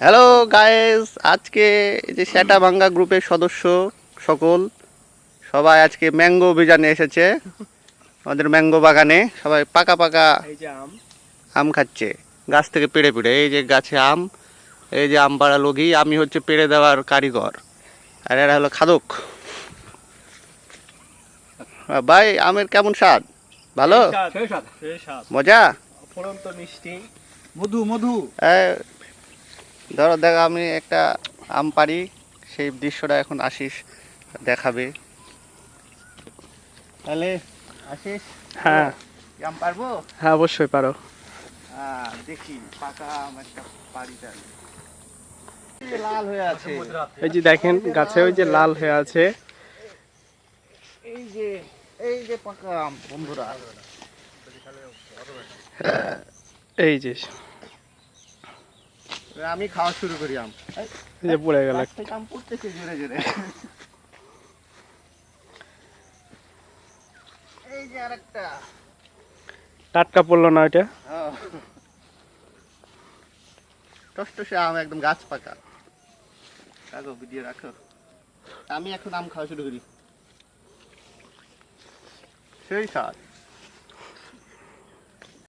Hello guys, আজকে এই যে শ্যাটা ভাঙ্গা গ্রুপের সদস্য সবাই আজকে ম্যাঙ্গো অভিযানে এসেছে। আমাদের ম্যাঙ্গো বাগানে সবাই পাকা পাকা এই যে আম খাচ্ছে গাছ থেকে পেড়ে পেড়ে। এই যে গাছে আম, এই যে আম পাড়া লগি, আমি হচ্ছে পেড়ে দেওয়ার কারিগর, আর এরা হলো খাদক। ভাই, আমের কেমন স্বাদ? ভালো? মজা? অপরন্ত মিষ্টি। মধু মধু। এই ধরো দেখো, আমি একটা আম পারি, সেই দৃশ্যটা এখন আশিস দেখাবে। তাহলে আশিস, হ্যাঁ আম পারবো? হ্যাঁ অবশ্যই পারো। দেখি পাকা আম একটা পারি তাহলে। এই যে লাল হয়ে আছে, এই যে দেখেন গাছে ওই যে লাল হয়ে আছে। এই যে এই যে পাকা আম বন্ধুরা। এই যে আমি খাওয়া শুরু করি আম। এই যে পড়ে গেল। গাছ থেকে আম পড়তেছে জোরে জোরে। এই যে আরেকটা। টাটকা পড়লো না ওইটা? টসটসে আম, একদম গাছ পাকা। রাখো, ভিডিও রাখো। আমি এখন আম খাওয়া শুরু করি। সেই স্বাদ।